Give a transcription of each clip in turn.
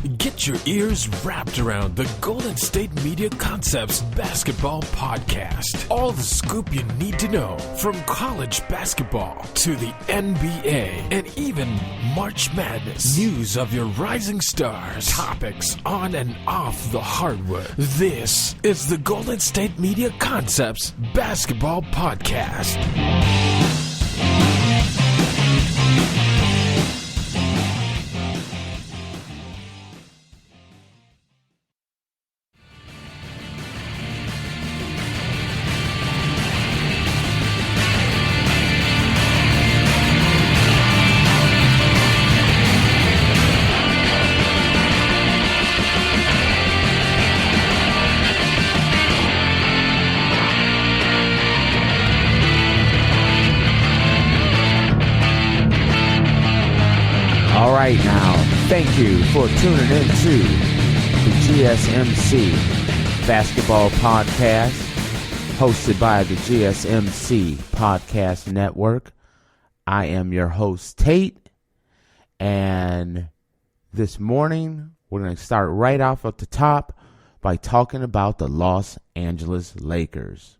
Get your ears wrapped around the Golden State Media Concepts Basketball Podcast. All the scoop you need to know, from college basketball to the NBA and even March Madness. News of your rising stars, topics on and off the hardwood. This is the Golden State Media Concepts Basketball Podcast. Now, thank you for tuning in to the GSMC Basketball Podcast, hosted by the GSMC Podcast Network. I am your host, Tate, and this morning we're going to start right off at the top by talking about the Los Angeles Lakers.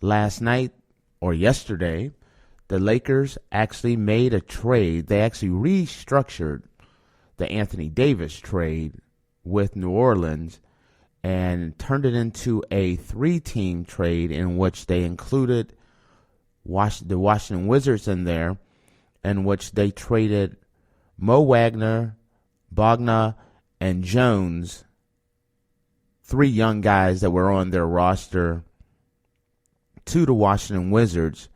Last night, or yesterday, the Lakers actually made a trade. They actually restructured the Anthony Davis trade with New Orleans and turned it into a three-team trade in which they included the Washington Wizards in there, in which they traded Mo Wagner, Bonga and Jones, three young guys that were on their roster, to the Washington Wizards,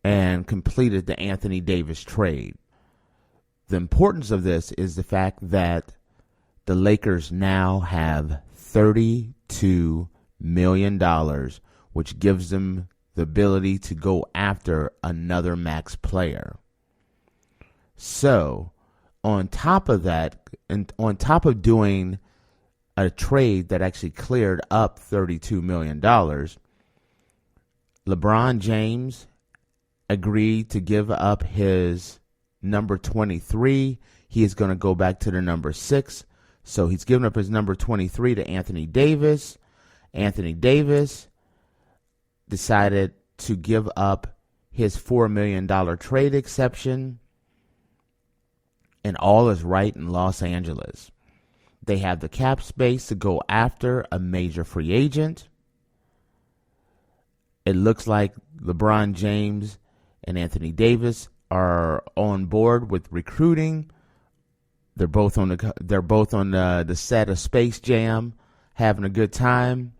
and completed the Anthony Davis trade. The importance of this is the fact that the Lakers now have $32 million, which gives them the ability to go after another max player. So, on top of that, and on top of doing a trade that actually cleared up $32 million, LeBron James agreed to give up his number 23. He is going to go back to the number 6. So he's given up his number 23 to Anthony Davis. Anthony Davis decided to give up his $4 million trade exception. And all is right in Los Angeles. They have the cap space to go after a major free agent. It looks like LeBron James and Anthony Davis are on board with recruiting. They're both on the set of Space Jam, having a good time.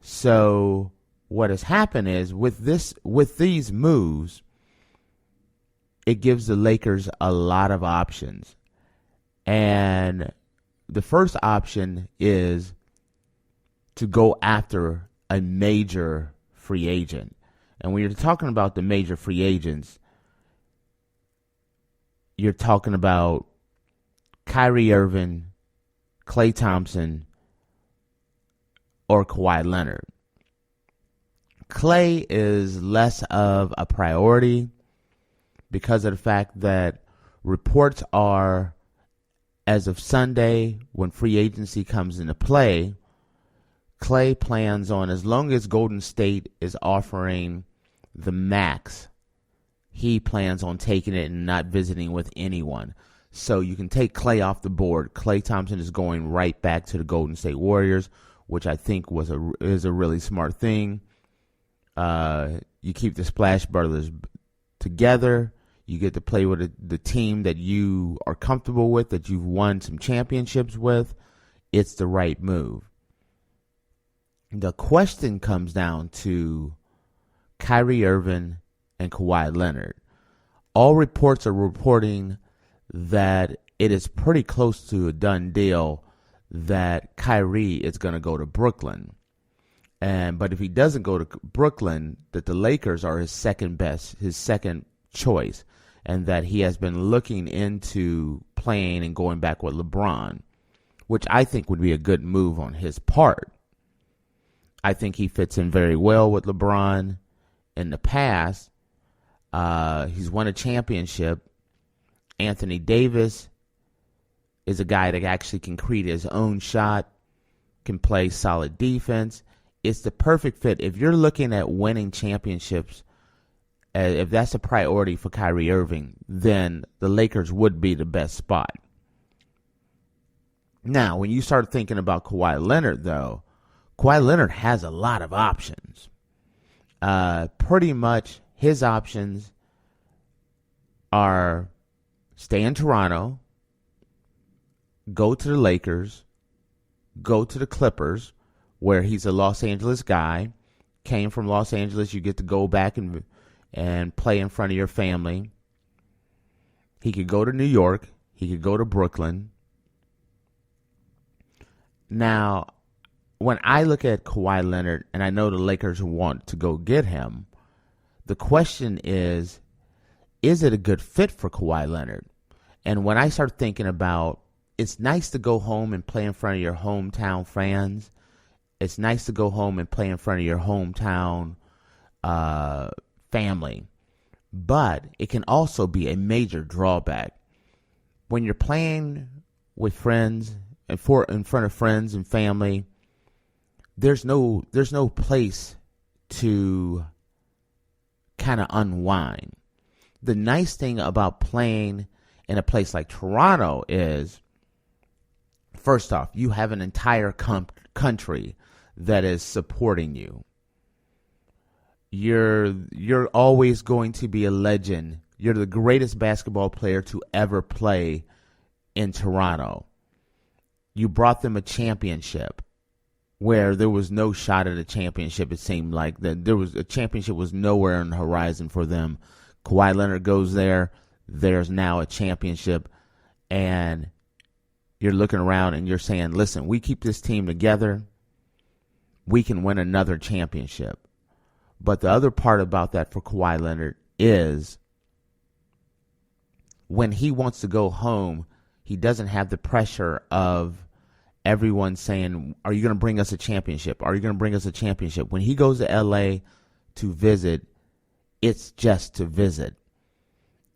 So what has happened is with these moves, it gives the Lakers a lot of options. And the first option is to go after a major free agent. And when you're talking about the major free agents, you're talking about Kyrie Irving, Klay Thompson, or Kawhi Leonard. Klay is less of a priority because of the fact that reports are, as of Sunday, when free agency comes into play, Klay plans on, as long as Golden State is offering the max, he plans on taking it and not visiting with anyone. So you can take Klay off the board. Klay Thompson is going right back to the Golden State Warriors, which I think is a really smart thing. You keep the Splash Brothers together. You get to play with the team that you are comfortable with, that you've won some championships with. It's the right move. The question comes down to Kyrie Irving and Kawhi Leonard. All reports are reporting that it is pretty close to a done deal that Kyrie is going to go to Brooklyn. But if he doesn't go to Brooklyn, that the Lakers are his second choice, and that he has been looking into playing and going back with LeBron, which I think would be a good move on his part. I think he fits in very well with LeBron. In the past, he's won a championship. Anthony Davis is a guy that actually can create his own shot, can play solid defense. It's the perfect fit. If you're looking at winning championships, if that's a priority for Kyrie Irving, then the Lakers would be the best spot. Now, when you start thinking about Kawhi Leonard, though, Kawhi Leonard has a lot of options. Pretty much his options are stay in Toronto, go to the Lakers, go to the Clippers, where he's a Los Angeles guy, came from Los Angeles. You get to go back and play in front of your family. He could go to New York. He could go to Brooklyn. Now, when I look at Kawhi Leonard, and I know the Lakers want to go get him, the question is it a good fit for Kawhi Leonard? And when I start thinking about, it's nice to go home and play in front of your hometown fans. It's nice to go home and play in front of your hometown family. But it can also be a major drawback. When you're playing with friends and in front of friends and family, there's no place to kind of unwind. The nice thing about playing in a place like Toronto is, first off, you have an entire country that is supporting you. You're always going to be a legend. You're the greatest basketball player to ever play in Toronto. You brought them a championship where there was no shot at a championship. It seemed like that there was a championship was nowhere on the horizon for them. Kawhi Leonard goes there. There's now a championship, and you're looking around and you're saying, listen, we keep this team together, we can win another championship. But the other part about that for Kawhi Leonard is when he wants to go home, he doesn't have the pressure of everyone saying, are you going to bring us a championship? Are you going to bring us a championship? When he goes to LA to visit, it's just to visit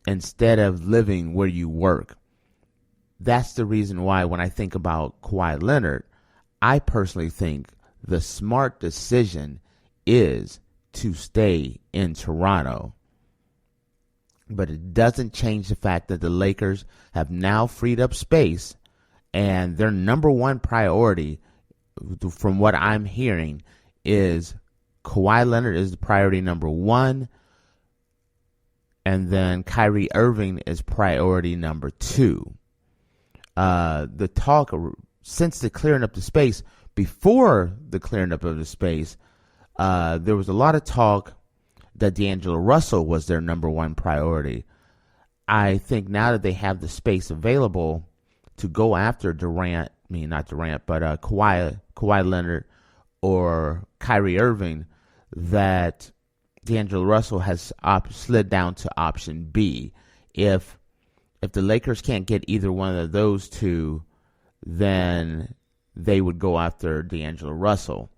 instead of living where you work. That's the reason why when I think about Kawhi Leonard, I personally think the smart decision is to stay in Toronto. But it doesn't change the fact that the Lakers have now freed up space, and their number one priority, from what I'm hearing, is Kawhi Leonard is the priority number one, and then Kyrie Irving is priority number two. The talk since the clearing up the space, before the clearing up of the space, there was a lot of talk that D'Angelo Russell was their number one priority. I think now that they have the space available to go after Kawhi Leonard or Kyrie Irving, that D'Angelo Russell has slid down to option B. If the Lakers can't get either one of those two, then they would go after D'Angelo Russell.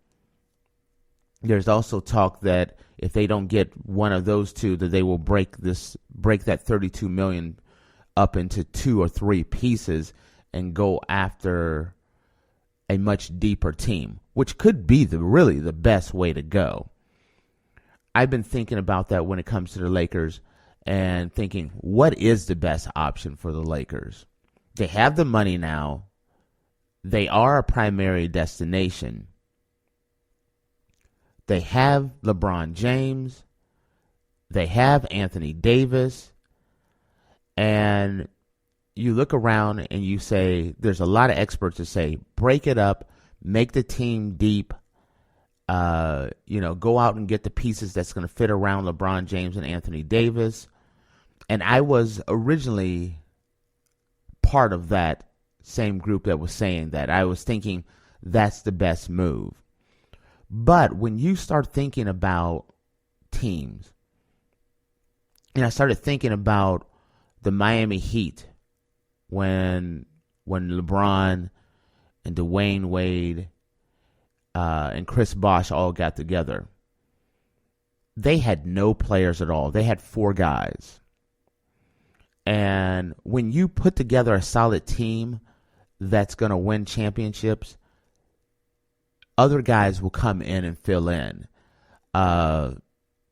There's also talk that if they don't get one of those two, that they will break that $32 million up into 2 or 3 pieces and go after a much deeper team, which could be really the best way to go. I've been thinking about that when it comes to the Lakers and thinking, what is the best option for the Lakers? They have the money now. They are a primary destination. They have LeBron James. They have Anthony Davis. And you look around and you say, there's a lot of experts that say, break it up, make the team deep, go out and get the pieces that's going to fit around LeBron James and Anthony Davis. And I was originally part of that same group that was saying that. I was thinking that's the best move. But when you start thinking about teams, and I started thinking about the Miami Heat when LeBron and Dwayne Wade and Chris Bosh all got together, they had no players at all. They had 4 guys. And when you put together a solid team, that's going to win championships, other guys will come in and fill in.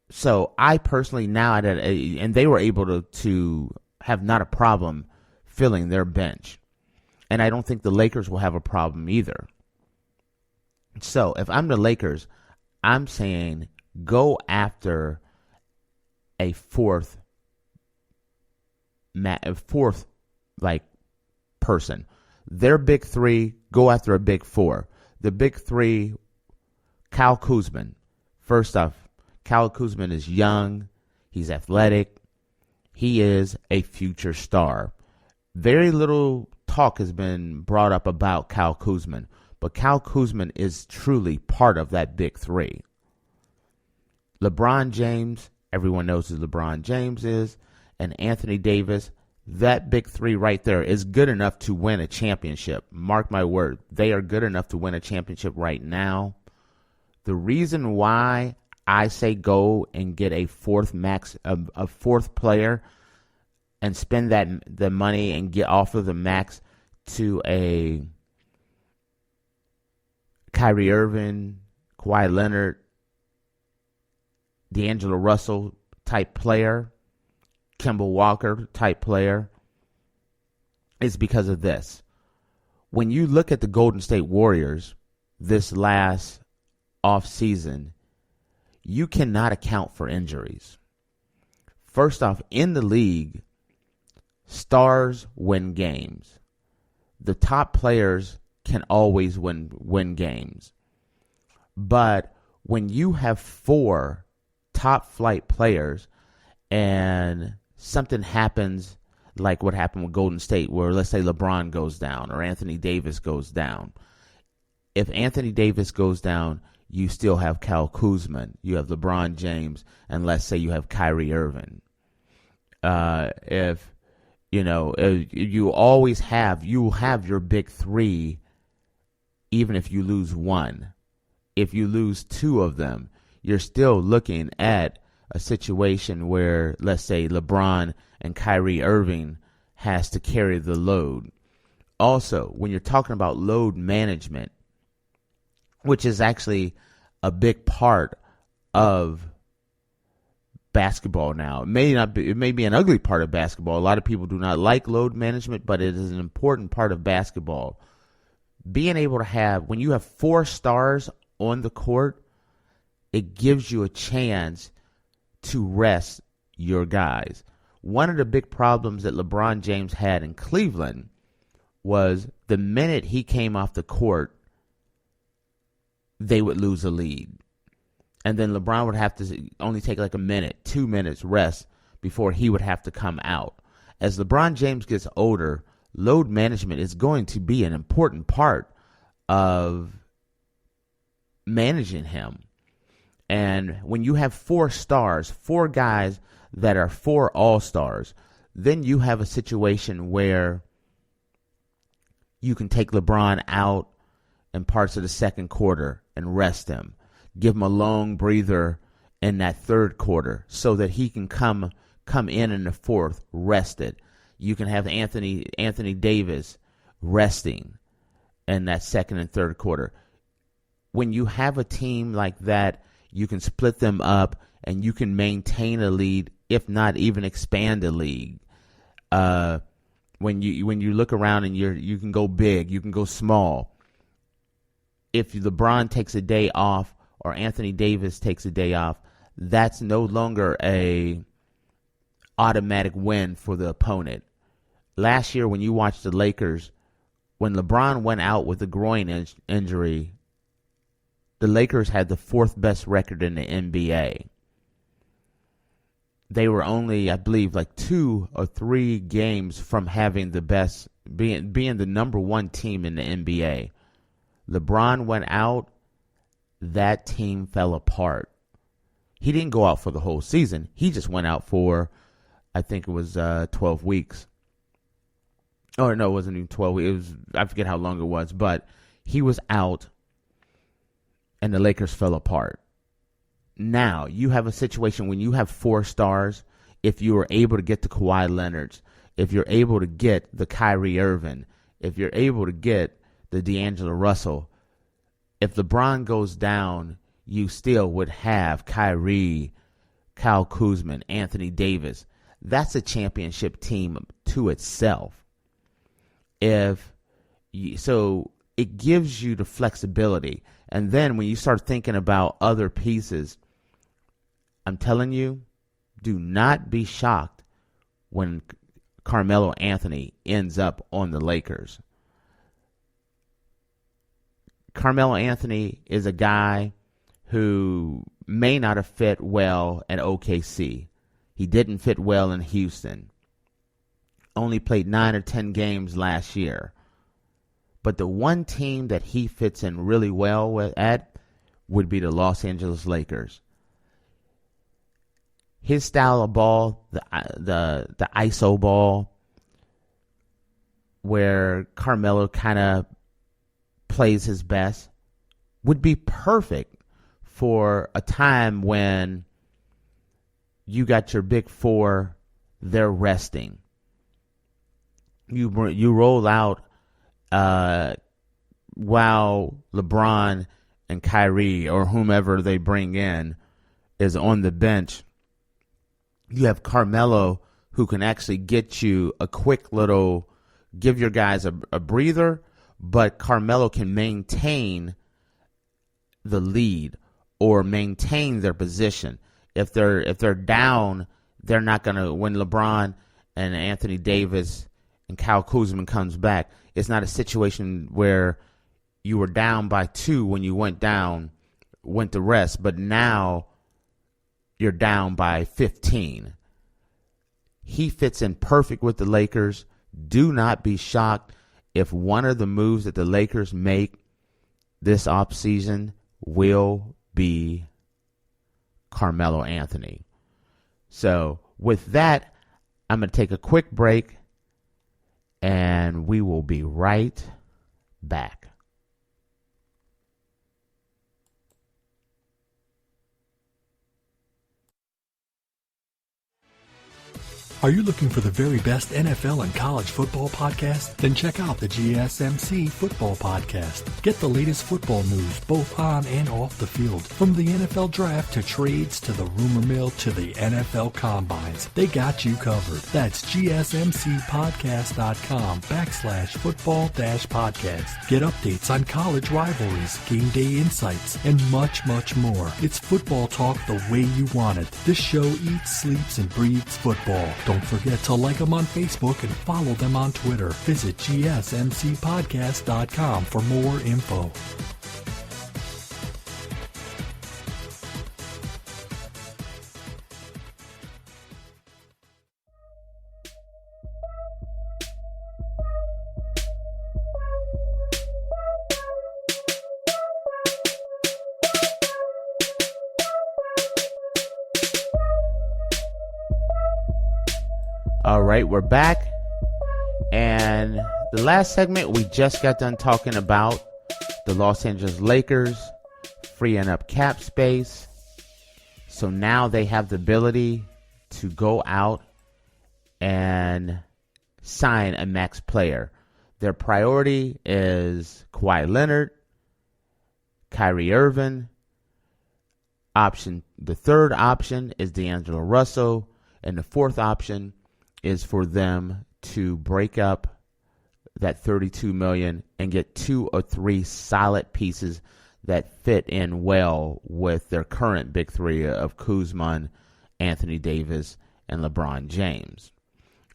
So I personally and they were able to have not a problem filling their bench. And I don't think the Lakers will have a problem either. So if I'm the Lakers, I'm saying go after a fourth person. Their big three, go after a big four. The big three, Kyle Kuzma. First off, Kyle Kuzma is young. He's athletic. He is a future star. Very little talk has been brought up about Kyle Kuzma, but Kyle Kuzma is truly part of that big three. LeBron James, everyone knows who LeBron James is, and Anthony Davis, that big three right there is good enough to win a championship. Mark my word, they are good enough to win a championship right now. The reason why I say go and get a fourth player and spend the money and get off of the max to a Kyrie Irving, Kawhi Leonard, D'Angelo Russell type player, Kemba Walker type player, is because of this. When you look at the Golden State Warriors this last offseason, you cannot account for injuries. First off, in the league, stars win games. The top players can always win games. But when you have 4 top flight players and something happens like what happened with Golden State, where let's say LeBron goes down or Anthony Davis goes down. If Anthony Davis goes down, you still have Kyle Kuzma, you have LeBron James, and let's say you have Kyrie Irving. You always have your big three, even if you lose one. If you lose 2 of them, you're still looking at a situation where, let's say, LeBron and Kyrie Irving has to carry the load. Also, when you're talking about load management, which is actually a big part of basketball now. It may be an ugly part of basketball. A lot of people do not like load management, but it is an important part of basketball. Being able to have, when you have 4 stars on the court, it gives you a chance to rest your guys. One of the big problems that LeBron James had in Cleveland was the minute he came off the court, they would lose a lead. And then LeBron would have to only take like a minute, 2 minutes rest before he would have to come out. As LeBron James gets older, load management is going to be an important part of managing him. And when you have 4 stars, 4 guys that are 4 all-stars, then you have a situation where you can take LeBron out in parts of the second quarter and rest him. Give him a long breather in that third quarter so that he can come in the fourth rested. You can have Anthony Davis resting in that second and third quarter. When you have a team like that, you can split them up and you can maintain a lead, if not even expand the league. When you look around and you can go big, you can go small. If LeBron takes a day off or Anthony Davis takes a day off, that's no longer a automatic win for the opponent. Last year when you watched the Lakers, when LeBron went out with a groin injury, the Lakers had the 4th best record in the NBA. They were only, I believe, like 2 or 3 games from having the best, being the number 1 team in the NBA. LeBron went out, that team fell apart. He didn't go out for the whole season. He just went out for, I think it was 12 weeks. Oh, no, it wasn't even 12 weeks. I forget how long it was, but he was out and the Lakers fell apart. Now, you have a situation when you have 4 stars, if you are able to get the Kawhi Leonards, if you're able to get the Kyrie Irving, if you're able to get the D'Angelo Russell, if LeBron goes down, you still would have Kyrie, Kyle Kuzma, Anthony Davis. That's a championship team to itself. So it gives you the flexibility. And then when you start thinking about other pieces, I'm telling you, do not be shocked when Carmelo Anthony ends up on the Lakers. Carmelo Anthony is a guy who may not have fit well at OKC. He didn't fit well in Houston. Only played 9 or 10 games last year. But the one team that he fits in really well at would be the Los Angeles Lakers. His style of ball, the ISO ball, where Carmelo kind of plays his best, would be perfect for a time when you got your big four, they're resting. You roll out while LeBron and Kyrie or whomever they bring in is on the bench. You have Carmelo who can actually get you a quick little, give your guys a breather, but Carmelo can maintain the lead or maintain their position. If they're down, they're not gonna, when LeBron and Anthony Davis and Kyle Kuzma comes back, it's not a situation where you were down by 2 when you went to rest, but now you're down by 15. He fits in perfect with the Lakers. Do not be shocked if one of the moves that the Lakers make this offseason will be Carmelo Anthony. So with that, I'm going to take a quick break, and we will be right back. Are you looking for the very best NFL and college football podcast? Then check out the GSMC Football Podcast. Get the latest football news both on and off the field. From the NFL Draft to trades to the rumor mill to the NFL Combines. They got you covered. That's GSMCpodcast.com/football-podcast. Get updates on college rivalries, game day insights, and much, much more. It's football talk the way you want it. This show eats, sleeps, and breathes football. Don't forget to like them on Facebook and follow them on Twitter. Visit GSMCpodcast.com for more info. All right, we're back. And the last segment, we just got done talking about the Los Angeles Lakers freeing up cap space. So now they have the ability to go out and sign a max player. Their priority is Kawhi Leonard, Kyrie Irving. The third option is D'Angelo Russell. And the fourth option is for them to break up that $32 million and get 2 or 3 solid pieces that fit in well with their current big three of Kuzma, Anthony Davis, and LeBron James.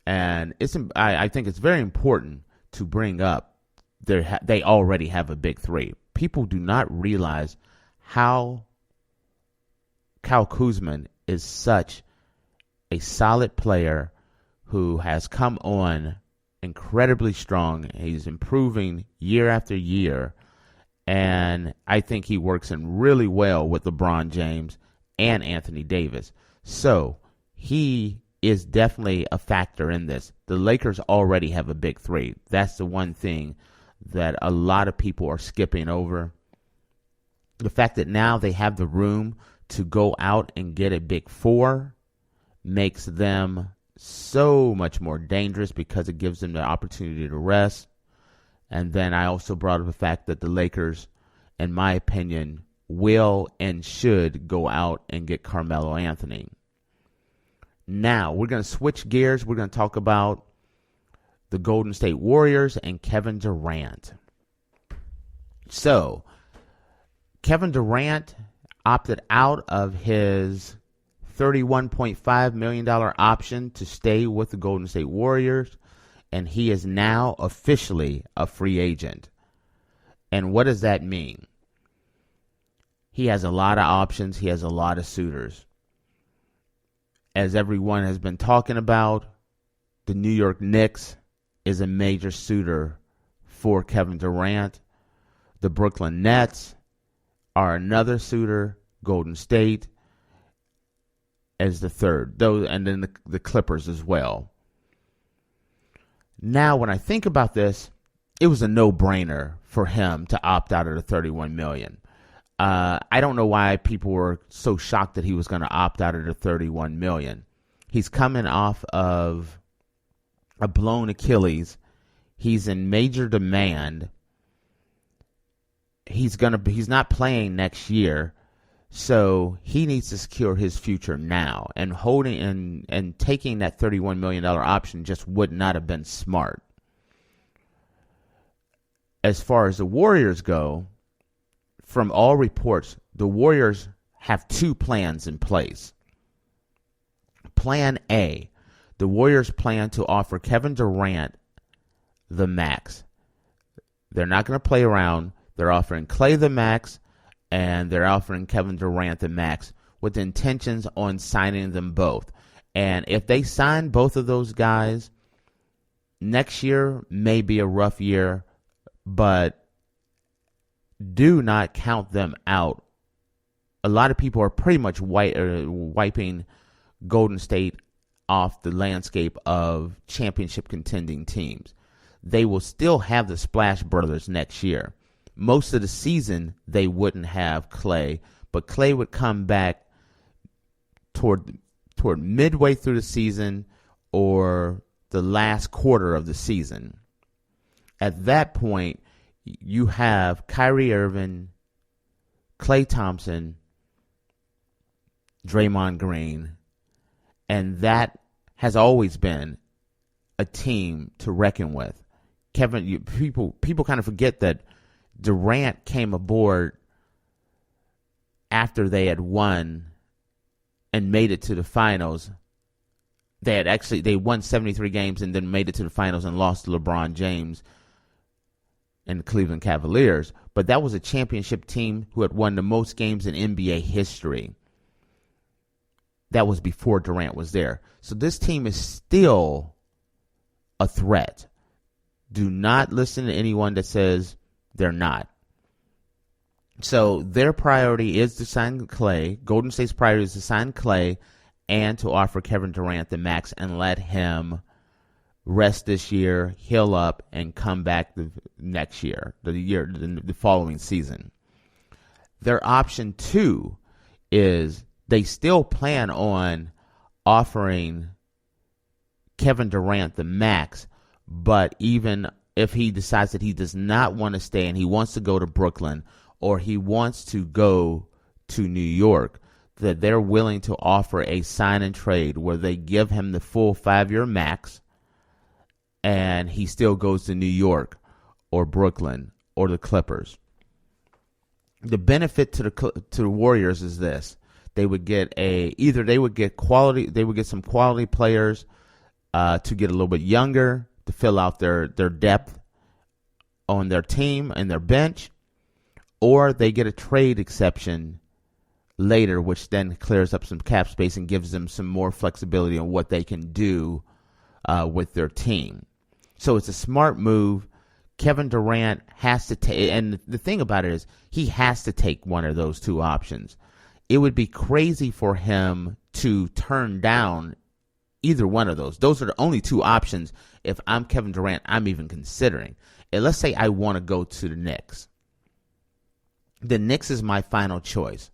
And I think it's very important to bring up they already have a big three. People do not realize how Kyle Kuzma is such a solid player who has come on incredibly strong. He's improving year after year. And I think he works in really well with LeBron James and Anthony Davis. So he is definitely a factor in this. The Lakers already have a big three. That's the one thing that a lot of people are skipping over. The fact that now they have the room to go out and get a big four makes them so much more dangerous because it gives them the opportunity to rest. And then I also brought up the fact that the Lakers, in my opinion, will and should go out and get Carmelo Anthony. Now, we're going to switch gears. We're going to talk about the Golden State Warriors and Kevin Durant. So, Kevin Durant opted out of his $31.5 million option to stay with the Golden State Warriors, and he is now officially a free agent. And what does that mean? He has a lot of options. He has a lot of suitors. As everyone has been talking about, the New York Knicks is a major suitor for Kevin Durant. The Brooklyn Nets are another suitor. Golden State as the third, though, and then the Clippers as well. Now, when I think about this, it was a no-brainer for him to opt out of the $31 million. I don't know why people were so shocked that he was going to opt out of the $31 million. He's coming off of a blown Achilles. He's in major demand. He's not playing next year, so he needs to secure his future now. And holding and taking that $31 million option just would not have been smart. As far as the Warriors go, from all reports, the Warriors have two plans in place. Plan A, the Warriors plan to offer Kevin Durant the max. They're not going to play around. They're offering Klay the max, and they're offering Kevin Durant the max with intentions on signing them both. And if they sign both of those guys, next year may be a rough year, but do not count them out. A lot of people are pretty much wiping Golden State off the landscape of championship contending teams. They will still have the Splash Brothers next year. Most of the season, they wouldn't have Klay, but Klay would come back toward midway through the season or the last quarter of the season. At that point, you have Kyrie Irving, Klay Thompson, Draymond Green, and that has always been a team to reckon with. People kind of forget that Durant came aboard after they had won and made it to the finals. They won 73 games and then made it to the finals and lost to LeBron James and the Cleveland Cavaliers. But that was a championship team who had won the most games in NBA history. That was before Durant was there. So this team is still a threat. Do not listen to anyone that says they're not. So their priority is to sign Klay. Golden State's priority is to sign Klay and to offer Kevin Durant the max and let him rest this year, heal up, and come back the next year, the following season. Their option 2 is they still plan on offering Kevin Durant the max, but even if he decides that he does not want to stay and he wants to go to Brooklyn or he wants to go to New York, that they're willing to offer a sign and trade where they give him the full 5-year max and he still goes to New York or Brooklyn or the Clippers. The benefit to the Warriors is this: they would get some quality players to get a little bit younger, to fill out their depth on their team and their bench, or they get a trade exception later, which then clears up some cap space and gives them some more flexibility on what they can do with their team. So it's a smart move. Kevin Durant has to take, and the thing about it is he has to take one of those two options. It would be crazy for him to turn down either one of those. Those are the only two options. If I'm Kevin Durant, I'm even considering. And let's say I want to go to the Knicks. The Knicks is my final choice.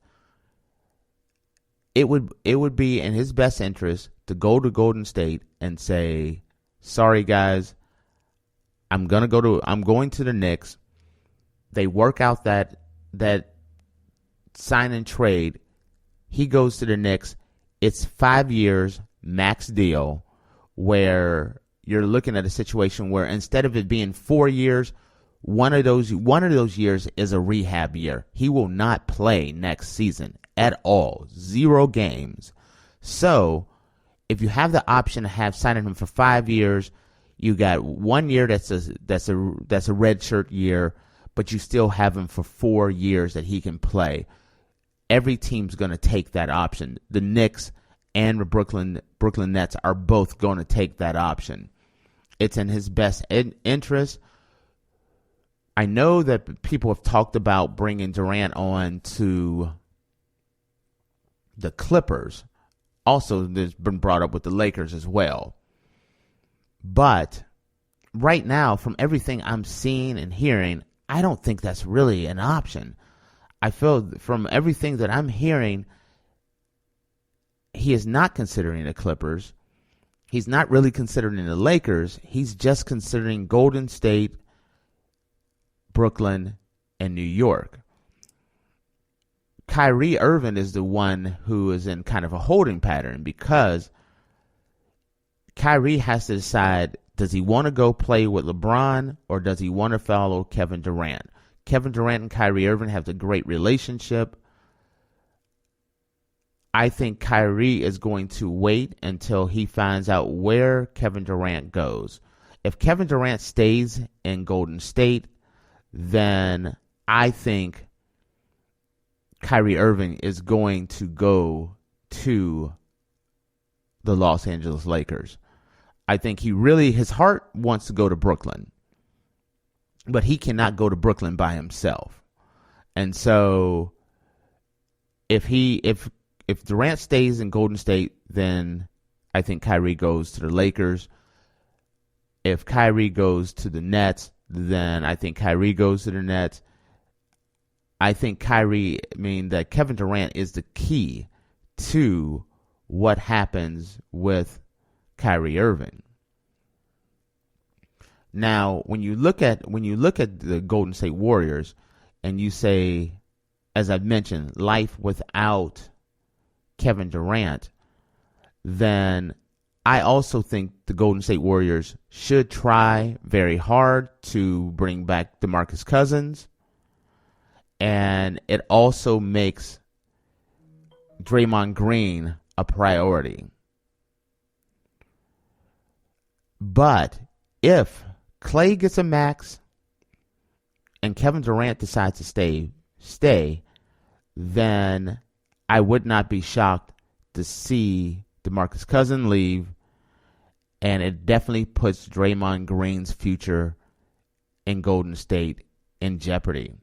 It would be in his best interest to go to Golden State and say, sorry guys, I'm going to the Knicks. They work out that sign and trade. He goes to the Knicks. It's 5 years, max deal, where you're looking at a situation where instead of it being 4 years, one of those years is a rehab year. He will not play next season at all. 0 games. So if you have the option to have signing him for 5 years, you got 1 year that's a red shirt year, but you still have him for 4 years that he can play. Every team's going to take that option. The Knicks and the Brooklyn Nets are both going to take that option. It's in his best interest. I know that people have talked about bringing Durant on to the Clippers. Also, there's been brought up with the Lakers as well. But right now, from everything I'm seeing and hearing, I don't think that's really an option. I feel from everything that I'm hearing, he is not considering the Clippers. He's not really considering the Lakers. He's just considering Golden State, Brooklyn, and New York. Kyrie Irving is the one who is in kind of a holding pattern because Kyrie has to decide, does he want to go play with LeBron or does he want to follow Kevin Durant? Kevin Durant and Kyrie Irving have a great relationship. I think Kyrie is going to wait until he finds out where Kevin Durant goes. If Kevin Durant stays in Golden State, then I think Kyrie Irving is going to go to the Los Angeles Lakers. I think his heart wants to go to Brooklyn, but he cannot go to Brooklyn by himself. And so if Durant stays in Golden State, then I think Kyrie goes to the Lakers. If Kyrie goes to the Nets, then I think Kyrie goes to the Nets. I think that Kevin Durant is the key to what happens with Kyrie Irving. Now, when you look at the Golden State Warriors and you say, as I've mentioned, life without Kevin Durant, then I also think the Golden State Warriors should try very hard to bring back DeMarcus Cousins. And it also makes Draymond Green a priority. But if Clay gets a max and Kevin Durant decides to stay, then I would not be shocked to see DeMarcus Cousins leave, and it definitely puts Draymond Green's future in Golden State in jeopardy.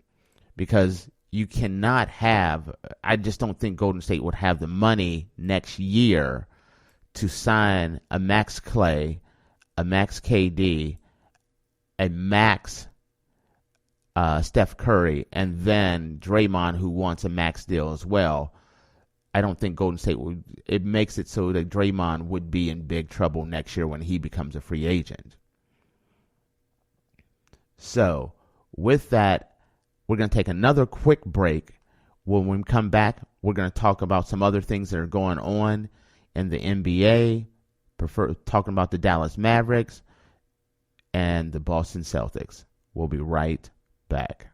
Because you cannot I just don't think Golden State would have the money next year to sign a max Clay, a max KD, a max Steph Curry, and then Draymond, who wants a max deal as well. I don't think Golden State it makes it so that Draymond would be in big trouble next year when he becomes a free agent. So, with that, we're going to take another quick break. When we come back, we're going to talk about some other things that are going on in the NBA, talking about the Dallas Mavericks and the Boston Celtics. We'll be right back.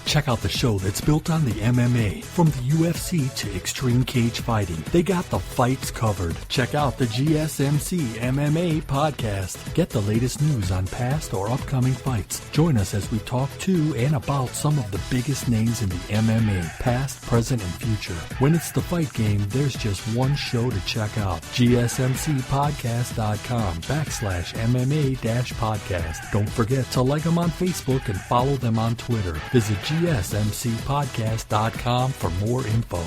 Check out the show that's built on the MMA. From the UFC to extreme cage fighting, they got the fights covered. Check out the GSMC MMA podcast. Get the latest news on past or upcoming fights. Join us as we talk to and about some of the biggest names in the MMA, past, present, and future. When it's the fight game, there's just one show to check out. GSMCpodcast.com/MMA-podcast. Don't forget to like them on Facebook and follow them on Twitter. Visit GSMCpodcast.com for more info.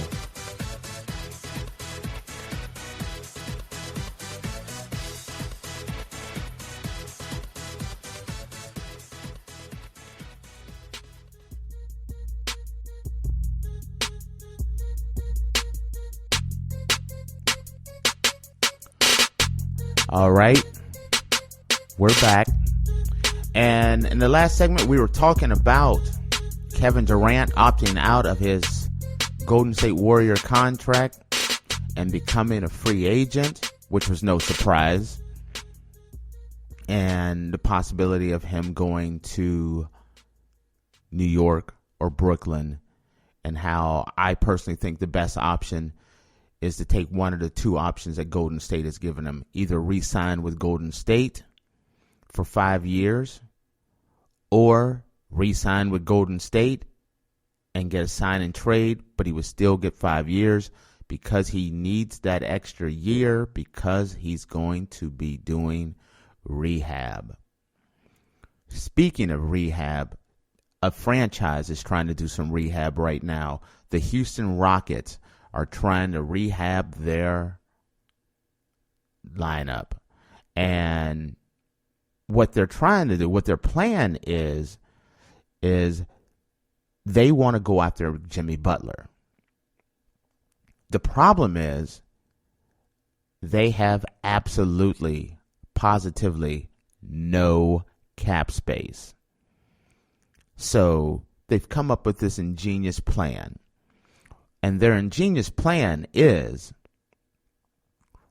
All right, we're back. And in the last segment, we were talking about Kevin Durant opting out of his Golden State Warrior contract and becoming a free agent, which was no surprise, and the possibility of him going to New York or Brooklyn, and how I personally think the best option is to take one of the two options that Golden State has given him. Either re-sign with Golden State for 5 years, or re-sign with Golden State and get a sign and trade, but he would still get 5 years because he needs that extra year because he's going to be doing rehab. Speaking of rehab, a franchise is trying to do some rehab right now. The Houston Rockets are trying to rehab their lineup. And what they're trying to do, what their plan is they want to go after Jimmy Butler. The problem is they have absolutely, positively no cap space. So they've come up with this ingenious plan. And their ingenious plan is,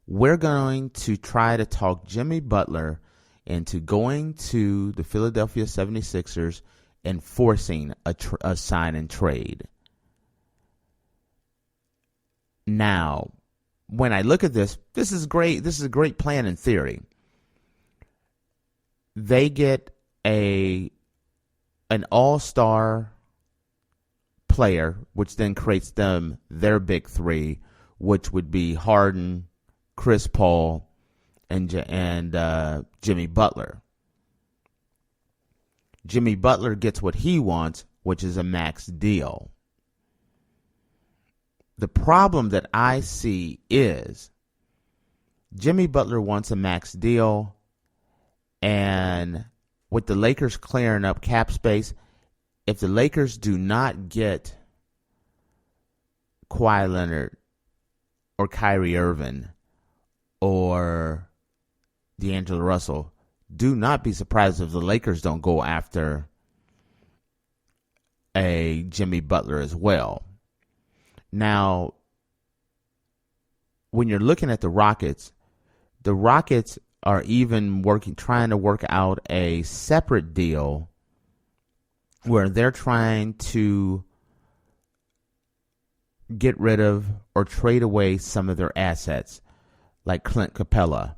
we're going to try to talk Jimmy Butler into going to the Philadelphia 76ers and forcing a sign and trade. Now, when I look at this, this is great. This is a great plan in theory. They get an all-star player, which then creates them their big three, which would be Harden, Chris Paul, and Jimmy Butler. Jimmy Butler gets what he wants, which is a max deal. The problem that I see is Jimmy Butler wants a max deal, and with the Lakers clearing up cap space, if the Lakers do not get Kawhi Leonard or Kyrie Irving or D'Angelo Russell, do not be surprised if the Lakers don't go after a Jimmy Butler as well. Now, when you're looking at the Rockets are even trying to work out a separate deal where they're trying to get rid of or trade away some of their assets, like Clint Capella.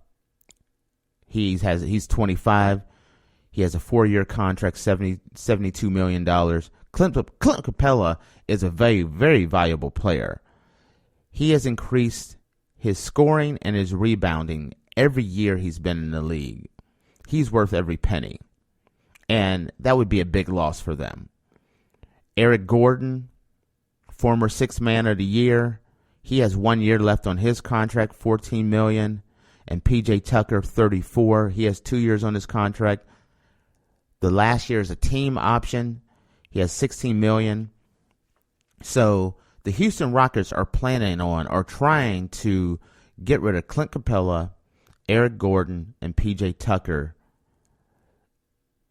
He's 25. He has a 4-year contract, $72 million. Clint Capella is a very, very valuable player. He has increased his scoring and his rebounding every year he's been in the league. He's worth every penny. And that would be a big loss for them. Eric Gordon, former Sixth Man of the Year, he has 1 year left on his contract, $14 million. And PJ Tucker, 34, he has 2 years on his contract. The last year is a team option. He has $16 million. So the Houston Rockets are trying to get rid of Clint Capella, Eric Gordon, and PJ Tucker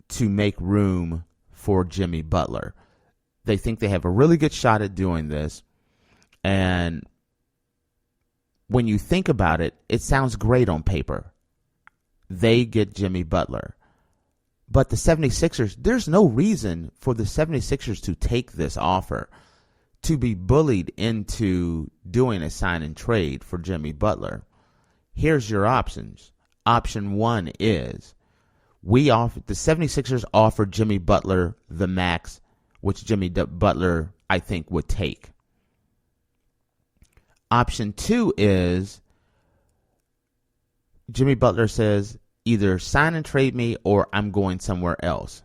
to make room for Jimmy Butler. They think they have a really good shot at doing this. And when you think about it, it sounds great on paper. They get Jimmy Butler. But the 76ers, there's no reason for the 76ers to take this offer, to be bullied into doing a sign and trade for Jimmy Butler. Here's your options. Option one is the 76ers offer Jimmy Butler the max, which Jimmy Butler, I think, would take. Option two is Jimmy Butler says, either sign and trade me or I'm going somewhere else.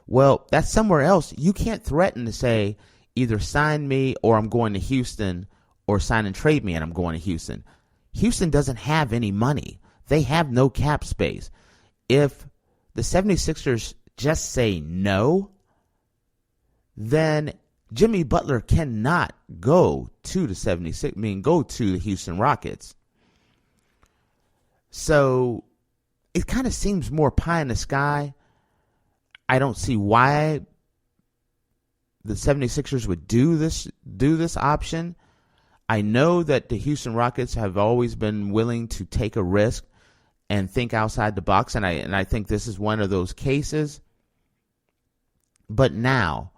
Well, that's somewhere else. You can't threaten to say either sign me or I'm going to Houston, or sign and trade me and I'm going to Houston. Houston doesn't have any money. They have no cap space. If the 76ers just say no, then Jimmy Butler cannot go to the Houston Rockets. So it kind of seems more pie in the sky. I don't see why the 76ers would do this option. I know that the Houston Rockets have always been willing to take a risk and think outside the box, and I think this is one of those cases. But now,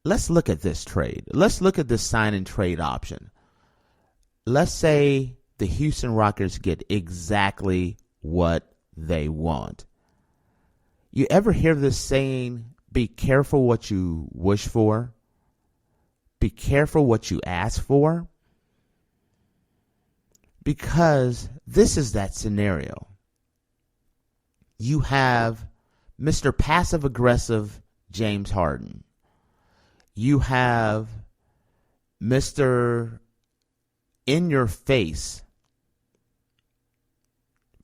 let's look at this trade. Let's look at this sign and trade option. Let's say the Houston Rockets get exactly what they want. You ever hear this saying, be careful what you wish for? Be careful what you ask for? Because this is that scenario. You have Mr. Passive-Aggressive James Harden. You have Mr. In-Your-Face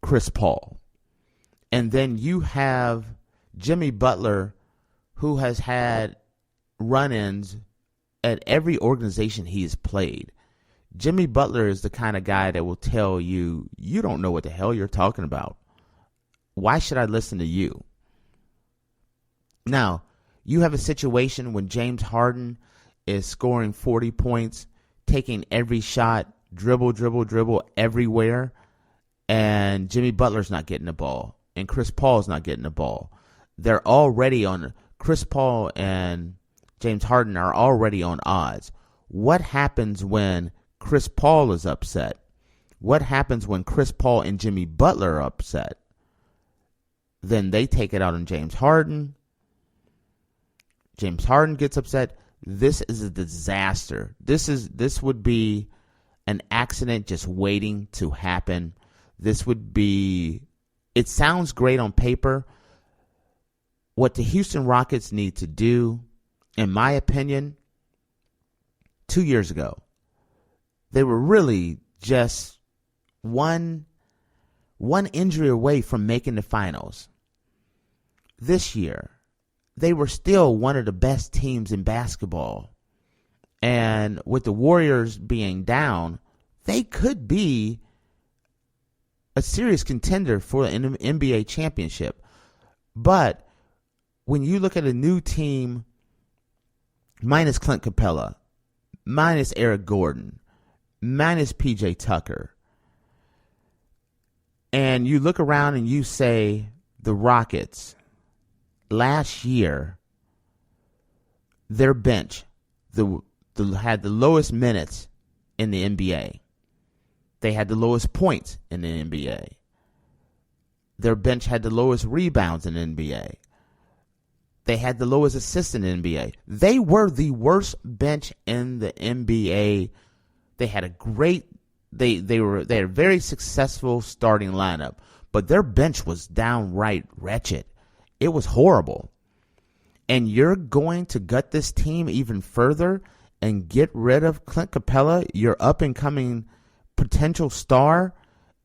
Chris Paul. And then you have Jimmy Butler, who has had run-ins at every organization he has played. Jimmy Butler is the kind of guy that will tell you, you don't know what the hell you're talking about. Why should I listen to you? Now, you have a situation when James Harden is scoring 40 points, taking every shot, dribble everywhere, and Jimmy Butler's not getting the ball, and Chris Paul's not getting the ball. They're already on, Chris Paul and James Harden are already on odds. What happens when Chris Paul is upset? What happens when Chris Paul and Jimmy Butler are upset? Then they take it out on James Harden. James Harden gets upset. This is a disaster. This would be an accident just waiting to happen. This would be, it sounds great on paper. What the Houston Rockets need to do, in my opinion, 2 years ago, they were really just one injury away from making the finals. This year, they were still one of the best teams in basketball. And with the Warriors being down, they could be a serious contender for an NBA championship. But when you look at a new team, minus Clint Capella, minus Eric Gordon, minus PJ Tucker, and you look around and you say the Rockets, last year, their bench had the lowest minutes in the NBA. They had the lowest points in the NBA. Their bench had the lowest rebounds in the NBA. They had the lowest assists in the NBA. They were the worst bench in the NBA. They had a great, they had a very successful starting lineup, but their bench was downright wretched. It was horrible. And you're going to gut this team even further and get rid of Clint Capella, your up-and-coming potential star,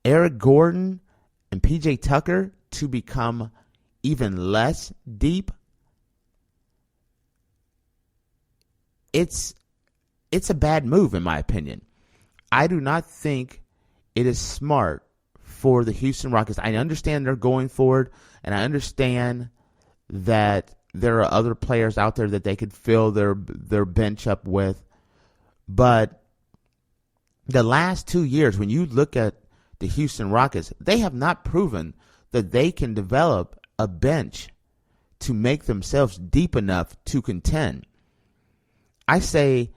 Eric Gordon, and PJ Tucker, to become even less deep. It's a bad move, in my opinion. I do not think it is smart for the Houston Rockets. I understand they're going forward, and I understand that there are other players out there that they could fill their bench up with. But the last 2 years, when you look at the Houston Rockets, they have not proven that they can develop a bench to make themselves deep enough to contend. I say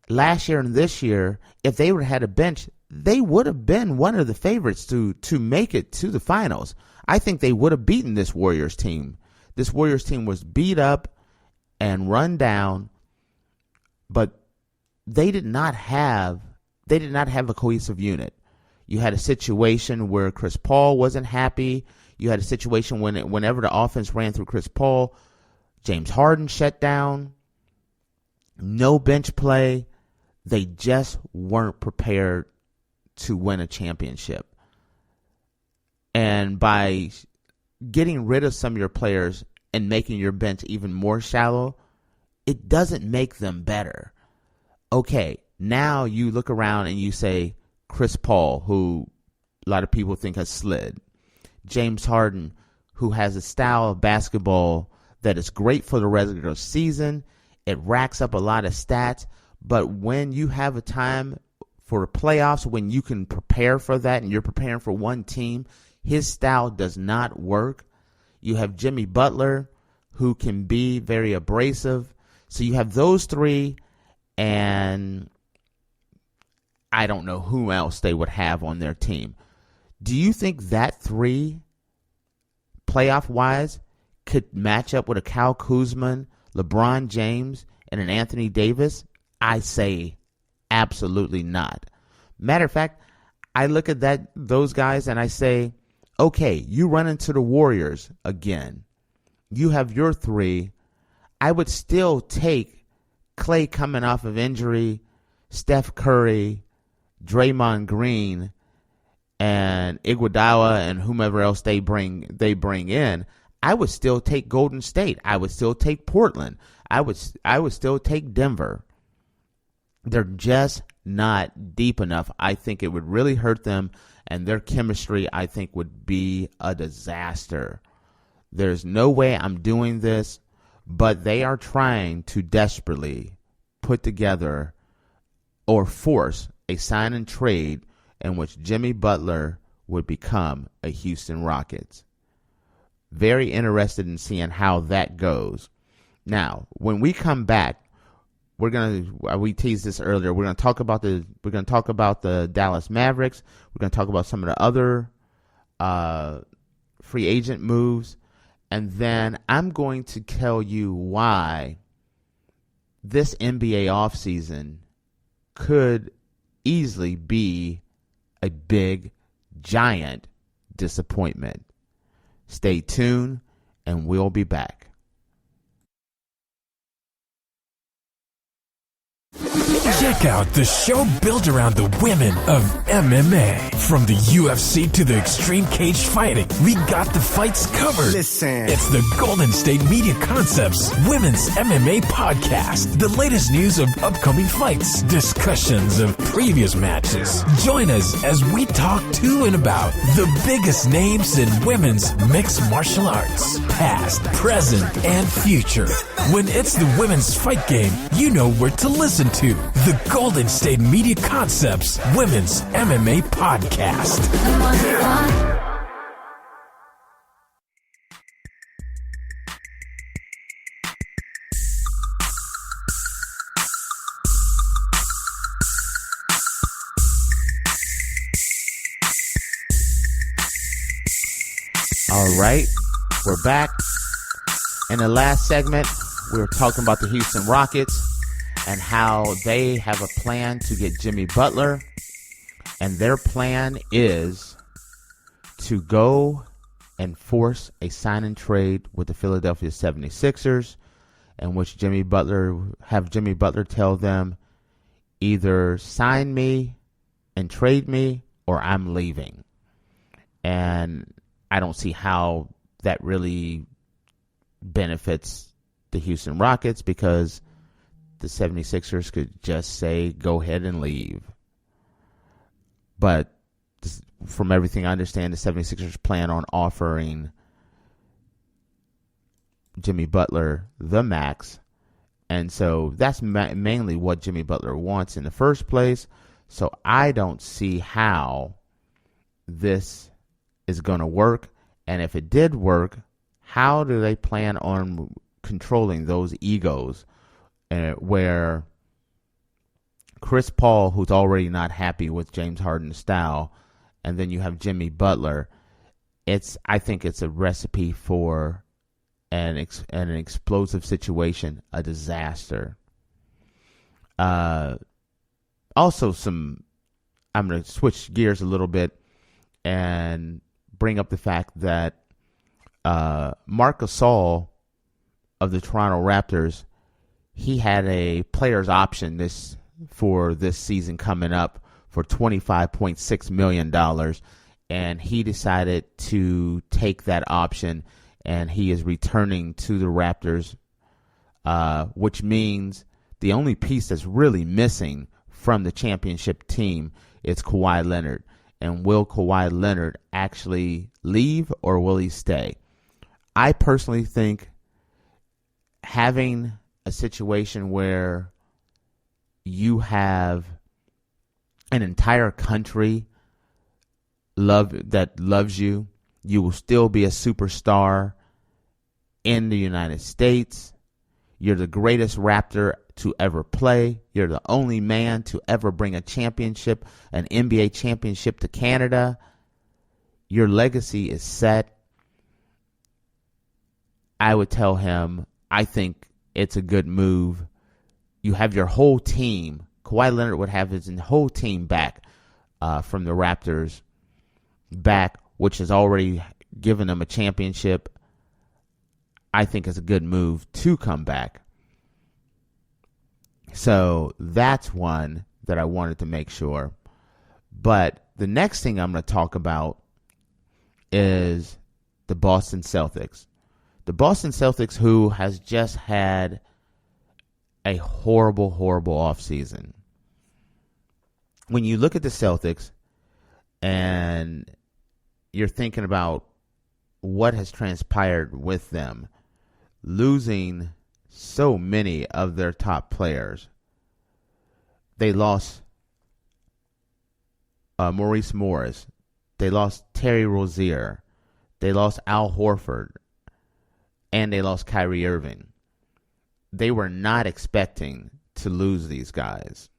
last year and this year, if they would have had a bench, they would have been one of the favorites to make it to the finals. I think they would have beaten this Warriors team. This Warriors team was beat up and run down, but they did not have a cohesive unit. You had a situation where Chris Paul wasn't happy. You had a situation whenever the offense ran through Chris Paul, James Harden shut down. No bench play. They just weren't prepared to win a championship. And by getting rid of some of your players and making your bench even more shallow, it doesn't make them better. Okay, now you look around and you say Chris Paul, who a lot of people think has slid. James Harden, who has a style of basketball that is great for the regular season. It racks up a lot of stats. But when you have a time for the playoffs, when you can prepare for that and you're preparing for one team, his style does not work. You have Jimmy Butler, who can be very abrasive. So you have those three, and I don't know who else they would have on their team. Do you think that three, playoff-wise, could match up with a Kyle Kuzma, LeBron James, and an Anthony Davis? I say absolutely not. Matter of fact, I look at those guys and I say, okay, you run into the Warriors again. You have your three. I would still take Klay coming off of injury, Steph Curry, Draymond Green, and Iguodala, and whomever else they bring in. I would still take Golden State. I would still take Portland. I would still take Denver. They're just not deep enough. I think it would really hurt them, and their chemistry, I think, would be a disaster. There's no way I'm doing this, but they are trying to desperately put together or force a sign and trade in which Jimmy Butler would become a Houston Rockets. Very interested in seeing how that goes. Now, when we come back, we teased this earlier. We're gonna talk about the Dallas Mavericks. We're gonna talk about some of the other free agent moves, and then I'm going to tell you why this NBA offseason could easily be a big, giant disappointment. Stay tuned, and we'll be back. Check out the show built around the women of MMA. From the UFC to the extreme cage fighting, we got the fights covered. Listen. It's the Golden State Media Concepts Women's MMA Podcast. The latest news of upcoming fights, discussions of previous matches. Join us as we talk to and about the biggest names in women's mixed martial arts, past, present, and future. When it's the women's fight game, you know where to listen to. The Golden State Media Concepts Women's MMA Podcast. All right, we're back. In the last segment, we were talking about the Houston Rockets and how they have a plan to get Jimmy Butler. And their plan is to go and force a sign and trade with the Philadelphia 76ers, in which Jimmy Butler tell them, either sign me and trade me or I'm leaving. And I don't see how that really benefits the Houston Rockets, because the 76ers could just say, go ahead and leave. But from everything I understand, the 76ers plan on offering Jimmy Butler the max. And so that's mainly what Jimmy Butler wants in the first place. So I don't see how this is going to work. And if it did work, how do they plan on controlling those egos? Where Chris Paul, who's already not happy with James Harden's style, and then you have Jimmy Butler, I think it's a recipe for an explosive situation, a disaster. Also, I'm going to switch gears a little bit and bring up the fact that Marc Gasol of the Toronto Raptors, he had a player's option for this season coming up for $25.6 million, and he decided to take that option, and he is returning to the Raptors, which means the only piece that's really missing from the championship team is Kawhi Leonard. And will Kawhi Leonard actually leave or will he stay? I personally think having a situation where you have an entire country that loves you, you will still be a superstar in the United States. You're the greatest Raptor to ever play. You're the only man to ever bring a championship, an NBA championship, to Canada. Your legacy is set. I would tell him, I think it's a good move. You have your whole team. Kawhi Leonard would have his whole team back from the Raptors back, which has already given them a championship. I think it's a good move to come back. So that's one that I wanted to make sure. But the next thing I'm going to talk about is the Boston Celtics. The Boston Celtics, who has just had a horrible, horrible offseason. When you look at the Celtics and you're thinking about what has transpired with them, losing so many of their top players. They lost Maurice Morris. They lost Terry Rozier. They lost Al Horford. And they lost Kyrie Irving. They were not expecting to lose these guys.